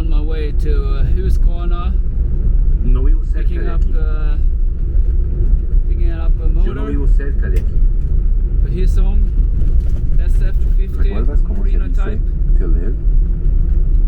on my way to Huskvarna, No vivo cerca picking de up aquí. a motor. Yo no vivo cerca de aquí. A Hyosung SF50 ¿Recuerdas cómo se Marina dice type. to live?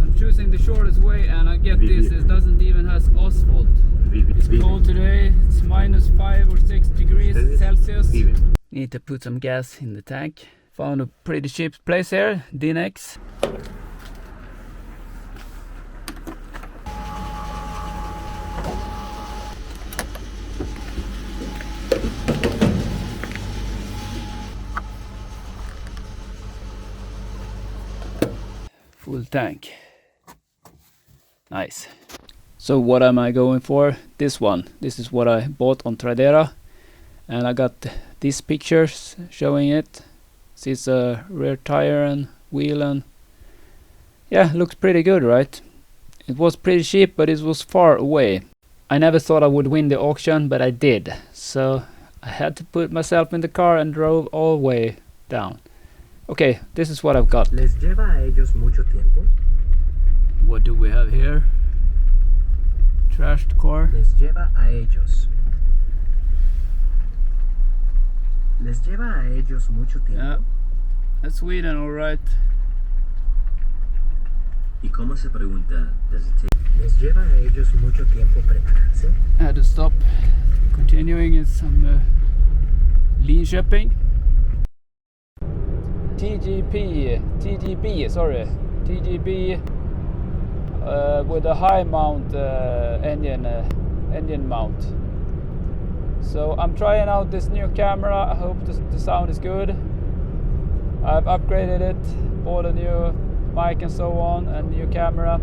I'm choosing the shortest way, and I get this. It doesn't even has asphalt. It's cold today. It's -5 or 6 degrees Celsius. Need to put some gas in the tank. Found a pretty cheap place here, Dinex. Full tank. Nice. So what am I going for? This one. This is what I bought on Tradera, and I got these pictures showing it. This is a rear tire and wheel, and yeah, looks pretty good, right? It was pretty cheap, but it was far away. I never thought I would win the auction, but I did. So I had to put myself in the car and drove all the way down. Okay, this is what I've got. ¿Les lleva a ellos mucho tiempo? What do we have here? Trashed car. Les lleva a ellos. ¿Les lleva a ellos mucho tiempo? Yeah, that's Sweden, alright. ¿Y cómo se pregunta? Does it take? ¿Les lleva a ellos mucho tiempo prepararse? I had to stop. Continuing in some Linköping. TGB, sorry. TGB with a high mount engine mount. So I'm trying out this new camera. I hope the sound is good. I've upgraded it, bought a new mic and so on, and new camera.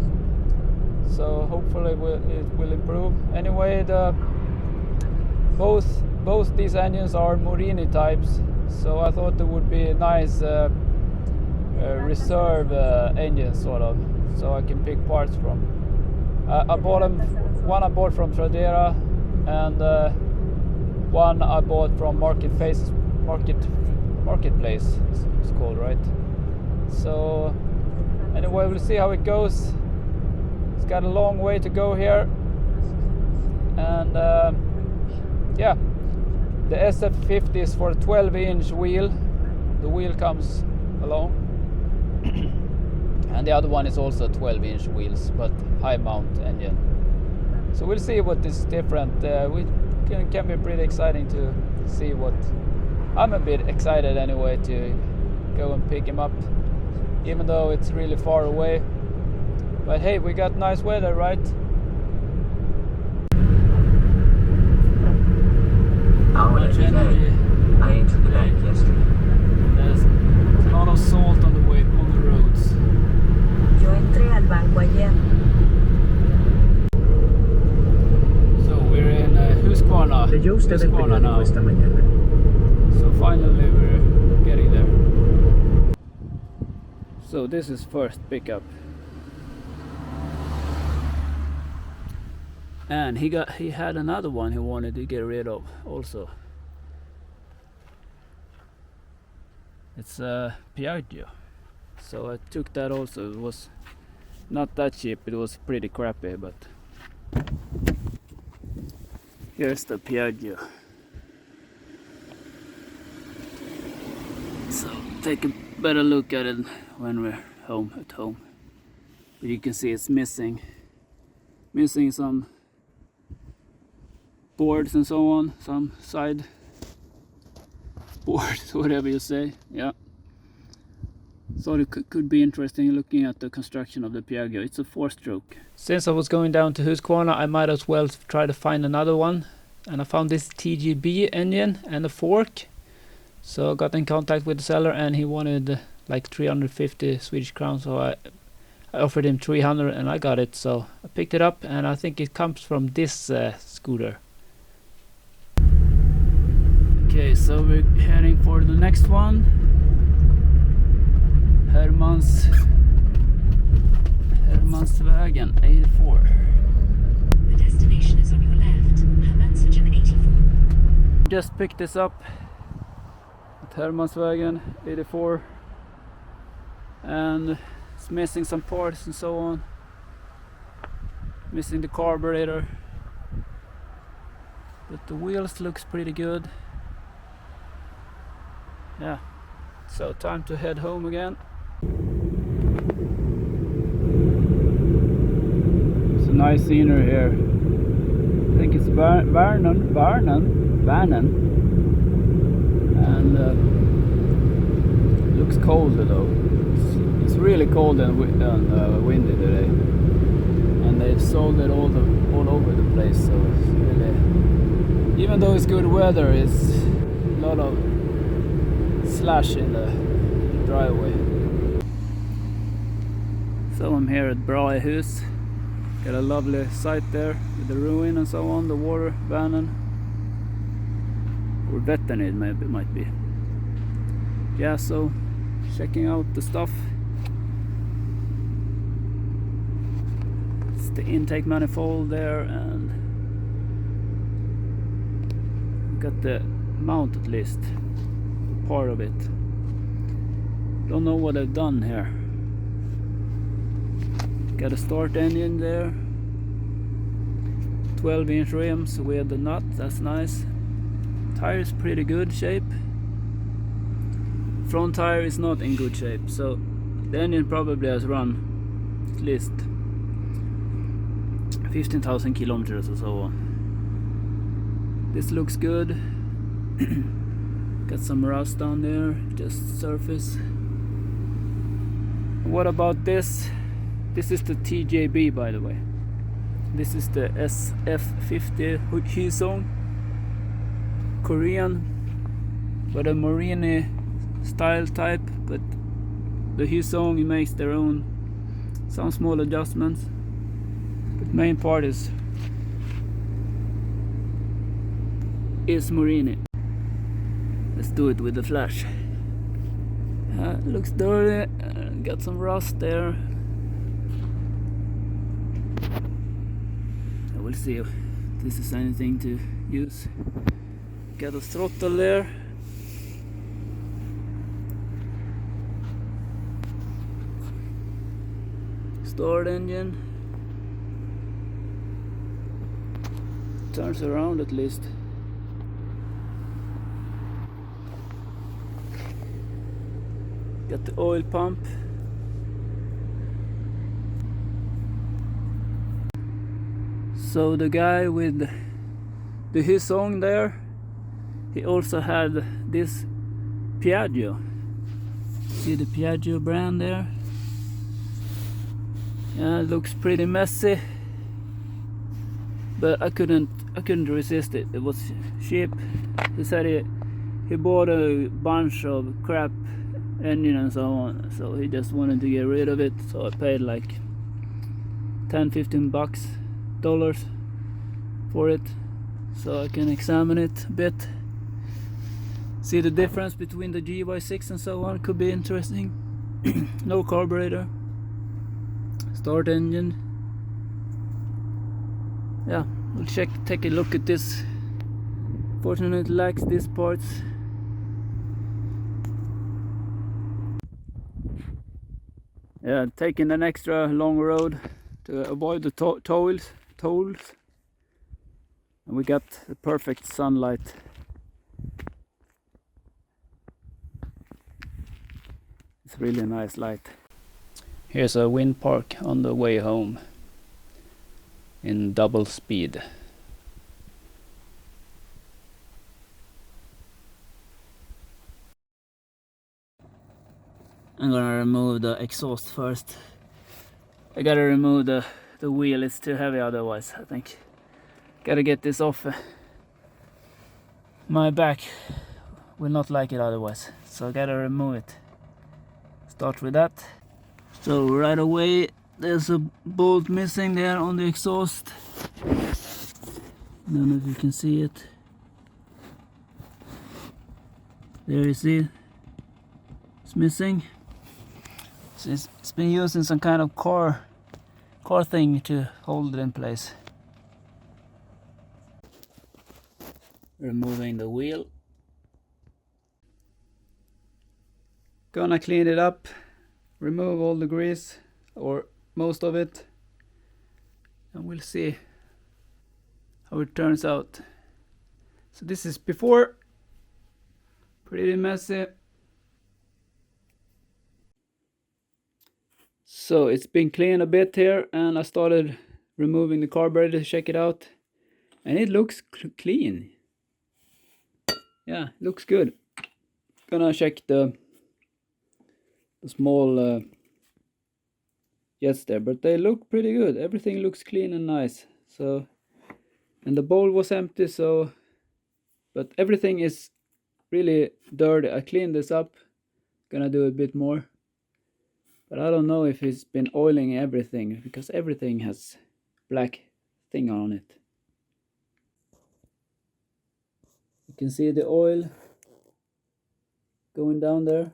So hopefully it will improve. Anyway, both these engines are Morini types, so I thought it would be a nice reserve engine sort of, so I can pick parts from. I bought them. One I bought from Tradera, and one I bought from Marketplace. It's called, right? So anyway, we'll see how it goes. It's got a long way to go here, and yeah, the SF50 is for a 12-inch wheel. The wheel comes along, and the other one is also 12-inch wheels, but high mount engine. So we'll see what is different. Can be pretty exciting to see what. I'm a bit excited anyway to go and pick him up, even though it's really far away. But hey, we got nice weather, right? Much energy. I entered the bank yesterday. There's a lot of salt on the way on the roads. Yo entré al banco ayer. So we're in Huskvarna. ¿Leyó usted el Huskvarna periódico now. esta mañana? So finally we're getting there. So this is first pickup. And he had another one he wanted to get rid of also. It's a Piaggio. So I took that also. It was not that cheap, it was pretty crappy, but here's the Piaggio. So take a better look at it when we're at home. But you can see it's missing some boards and so on, some side boards, whatever you say. Yeah. Thought it could be interesting looking at the construction of the Piaggio. It's a 4-stroke. Since I was going down to Huskvarna, I might as well try to find another one. And I found this TGB engine and a fork. So I got in contact with the seller, and he wanted like 350 Swedish crowns. So I offered him 300 and I got it. So I picked it up, and I think it comes from this scooter. Okay, so we're heading for the next one. Hermansvägen 84. The destination is on your left. Hermansvägen 84. Just picked this up at Hermansvägen 84, and it's missing some parts and so on. missing the carburetor, but the wheels looks pretty good. Yeah, so time to head home again. It's a nice scenery here. I think it's Vernon, and looks cold though. It's really cold and windy today, and they've sold it all over the place. So it's really, even though it's good weather, it's a lot of slush in the driveway. So I'm here at Brahehus. Got a lovely site there with the ruin and so on, the water, Vänern, or Vättern it might be. Yeah, so checking out the stuff. It's the intake manifold there, and got the mount at least, part of it. Don't know what I've done here. Got a start engine there, 12-inch rims with the nut, that's nice. Tires pretty good shape. Front tire is not in good shape, so the engine probably has run at least 15,000 kilometers or so on. This looks good. Got some rust down there, just surface. What about this? This is the TGB, by the way. This is the SF50 Hyosung Korean, but a marine style type. But the Hyosung makes their own, some small adjustments. But main part is marine. Let's do it with the flash. It looks dirty. Got some rust there. We'll see if this is anything to use. Got a throttle there. Start engine. Turns around at least. Got the oil pump. So the guy with the Hyosung there, he also had this Piaggio. See the Piaggio brand there? Yeah, it looks pretty messy, but I couldn't resist it. It was cheap. He said he bought a bunch of crap engine and so on, so he just wanted to get rid of it. So I paid like $10-15 for it, so I can examine it a bit, see the difference between the GY6 and so on. Could be interesting. No carburetor, start engine. Yeah, we'll take a look at this. Fortunately it lacks these parts. Yeah, taking an extra long road to avoid the tolls, and we got the perfect sunlight. It's really a nice light. Here's a wind park on the way home in double speed. I'm gonna remove the exhaust first. I gotta remove the wheel, it's too heavy otherwise, I think. Gotta get this off. My back will not like it otherwise, so I gotta remove it. Start with that. So right away there's a bolt missing there on the exhaust. I don't know if you can see it. There you see, it's missing. So it's been using some kind of car thing to hold it in place. Removing the wheel. Gonna clean it up, remove all the grease, or most of it, and we'll see how it turns out. So this is before, pretty messy. So it's been cleaned a bit here, and I started removing the carburetor to check it out, and it looks clean. Yeah, looks good. Gonna check the small jets there, but they look pretty good. Everything looks clean and nice. So, and the bowl was empty, so, but everything is really dirty. I cleaned this up, gonna do a bit more, but I don't know if it's been oiling everything, because everything has black thing on it. You can see the oil going down there,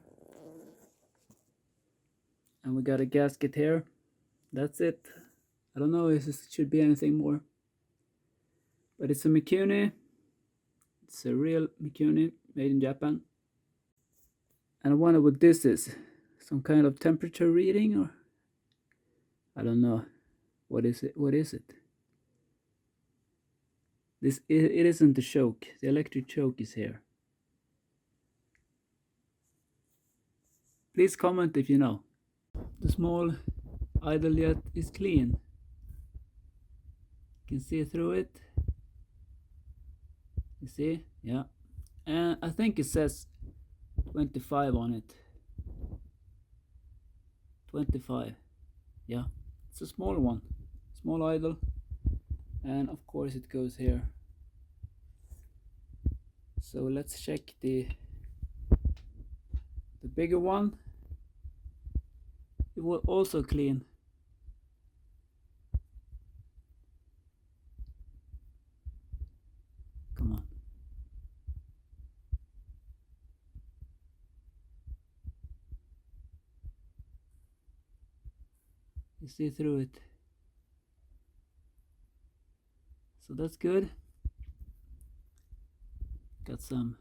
and we got a gasket here. That's it. I don't know if this should be anything more, but it's a Mikuni. It's a real Mikuni made in Japan. And I wonder what this is. Some kind of temperature reading, or I don't know. What is it? What is it? This it isn't the choke. The electric choke is here. Please comment if you know. The small idle jet is clean. You can see through it. You see? Yeah. And I think it says 25 on it. 25. Yeah. It's a small one. Small idle. And of course it goes here. So let's check the bigger one. It was also clean. Come on. You see through it. So that's good. Got some,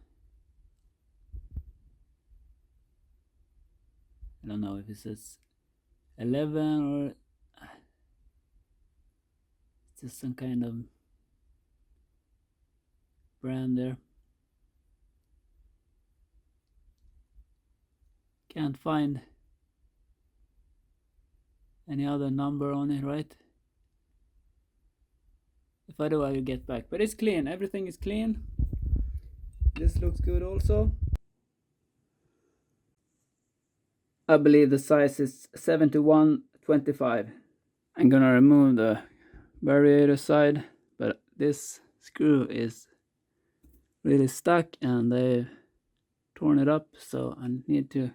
I don't know if it says 11 or it's just some kind of brand there. Can't find any other number on it, right? If I do, I will get back. But it's clean. Everything is clean. This looks good also. I believe the size is 71/25. I'm gonna remove the variator side, but this screw is really stuck and they've torn it up, so I need to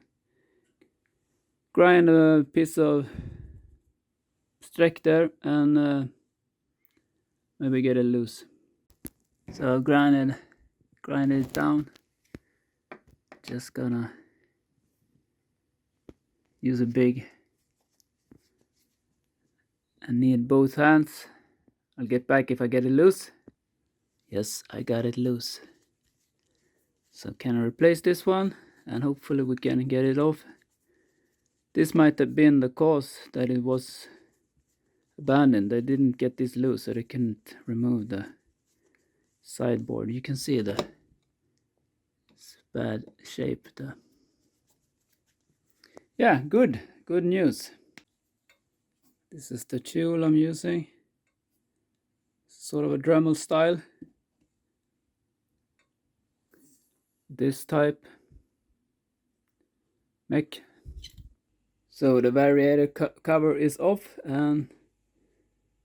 grind a piece of streck there and maybe get it loose. So grind it down. Just gonna use a big, I need both hands. I'll get back if I get it loose. Yes, I got it loose. So can I replace this one, and hopefully we can get it off. This might have been the cause that it was abandoned. They didn't get this loose, so they couldn't remove the sideboard. You can see the bad shape. Yeah, good news. This is the tool I'm using. Sort of a Dremel style. This type mech. So the variator cover is off and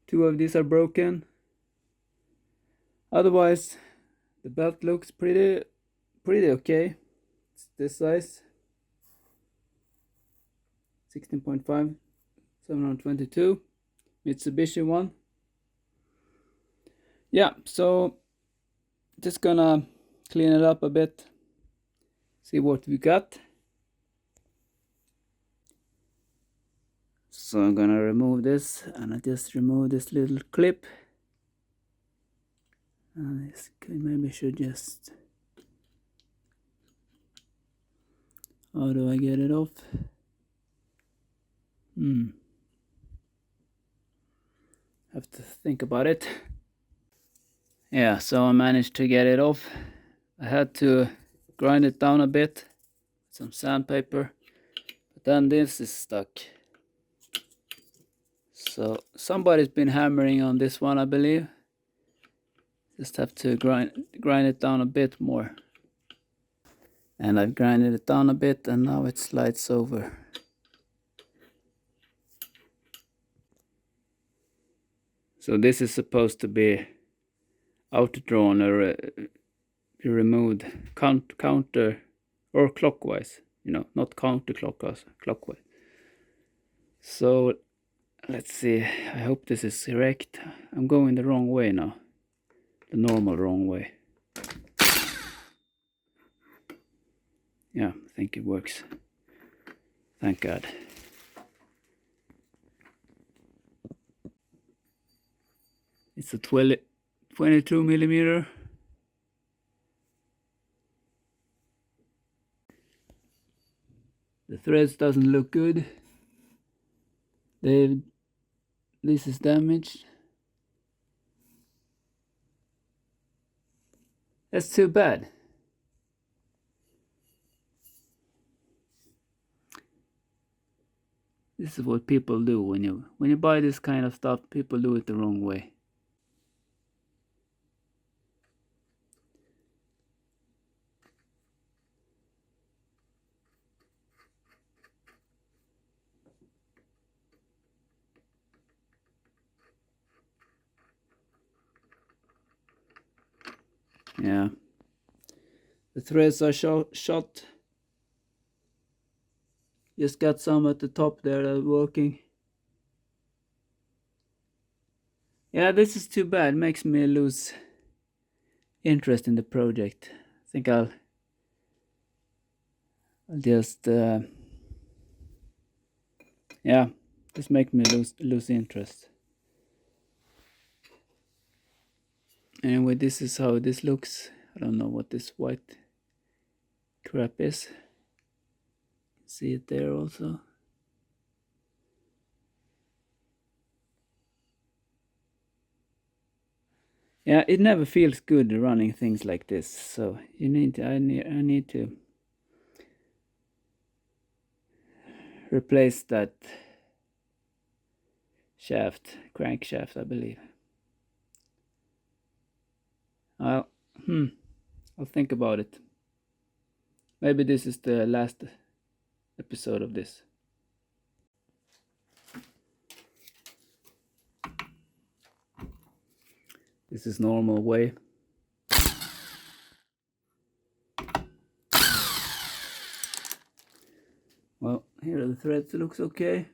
2 of these are broken. Otherwise the belt looks pretty okay. It's this size, 16.5, 722, Mitsoboshi one. Yeah, so just gonna clean it up a bit, see what we got. So I'm gonna remove this, and I just remove this little clip. This maybe should just, how do I get it off? Have to think about it. Yeah, so I managed to get it off. I had to grind it down a bit with some sandpaper, but then this is stuck. So somebody's been hammering on this one, I believe. Just have to grind it down a bit more. And I've grinded it down a bit and now it slides over. So this is supposed to be outdrawn or be removed counter or clockwise, you know, not counterclockwise, clockwise. So let's see, I hope this is correct. I'm going the wrong way now, the normal wrong way. Yeah, I think it works. Thank God. It's a 22 millimeter. The threads doesn't look good. This is damaged. That's too bad. This is what people do when you buy this kind of stuff. People do it the wrong way. Yeah, the threads are shot. Just got some at the top there that are working. Yeah, this is too bad. Makes me lose interest in the project. I think I'll just yeah, just make me lose interest. Anyway, this is how this looks. I don't know what this white crap is. See it there also. Yeah, it never feels good running things like this. So I need to replace that crankshaft, I believe. I'll think about it. Maybe this is the last episode of this. This is normal way. Well, here are the threads. It looks okay.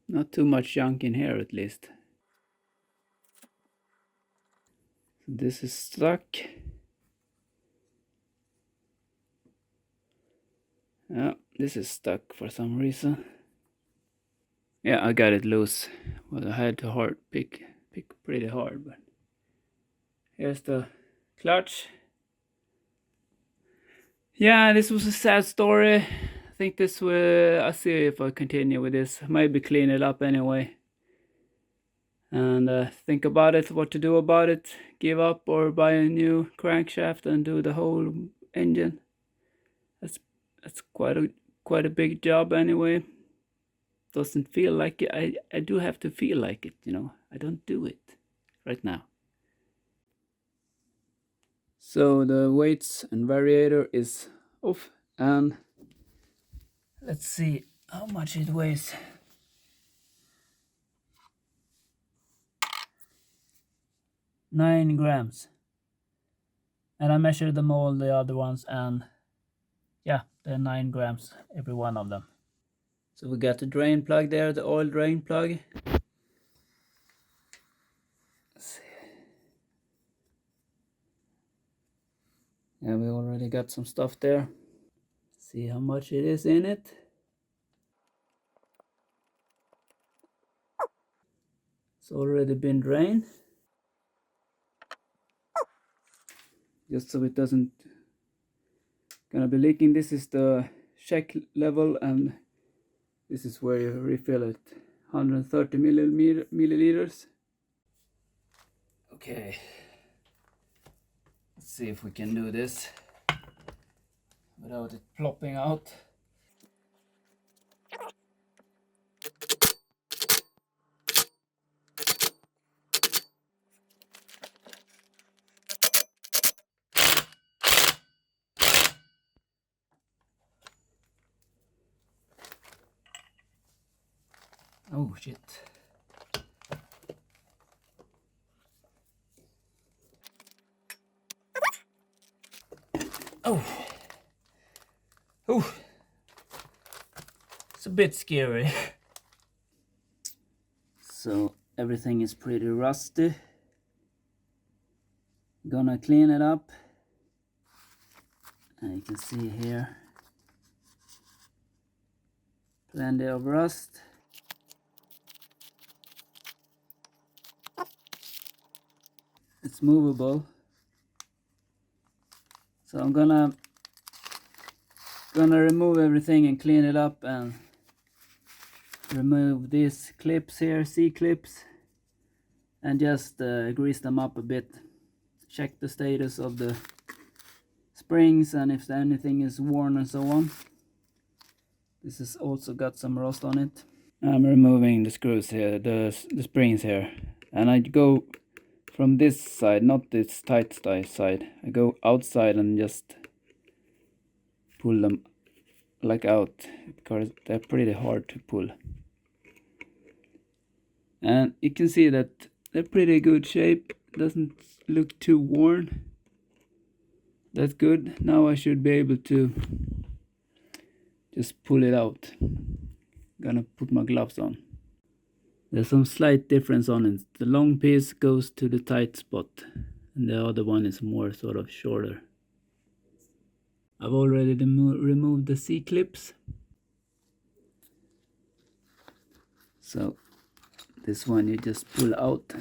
Not too much junk in here, at least. So this is stuck. Yeah, this is stuck for some reason. Yeah, I got it loose. Well, I had to pick pretty hard, but here's the clutch. Yeah, this was a sad story. I think this will, I'll see if I continue with this. Maybe clean it up anyway. And think about it, what to do about it. Give up or buy a new crankshaft and do the whole engine. That's quite a big job anyway. Doesn't feel like it. I do have to feel like it, you know. I don't do it right now. So the weights and variator is off, and let's see how much it weighs. 9 grams. And I measured them all, the other ones, and yeah, they're 9 grams, every one of them. So we got the drain plug there, the oil drain plug. Let's see. Yeah, we already got some stuff there. See how much it is in it. It's already been drained, just so it doesn't gonna be leaking. This is the check level, and this is where you refill it, 130 milliliters. Okay, let's see if we can do this without it plopping out. Oh shit. Oh. Oh. It's a bit scary. So everything is pretty rusty. Gonna clean it up. And you can see here plenty of rust. It's movable, so I'm gonna remove everything and clean it up, and remove these clips here, C-clips, and just grease them up a bit. Check the status of the springs and if anything is worn and so on. This has also got some rust on it. I'm removing the screws here, the springs here, and I go from this side, not this tight side. I go outside and just pull them like out, because they're pretty hard to pull. And you can see that they're pretty good shape, doesn't look too worn. That's good. Now I should be able to just pull it out. Gonna put my gloves on. There's some slight difference on it. The long piece goes to the tight spot, and the other one is more sort of shorter. I've already removed the C-clips. So this one you just pull out.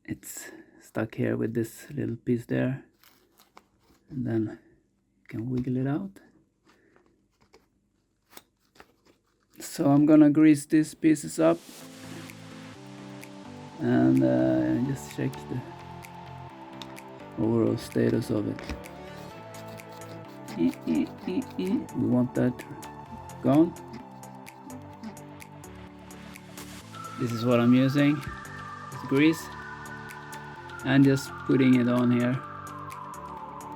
It's stuck here with this little piece there, and then you can wiggle it out. So I'm gonna grease these pieces up and just check the overall status of it. We want that gone. This is what I'm using. It's grease, and just putting it on here,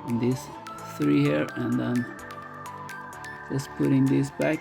on these three here, and then just putting these back.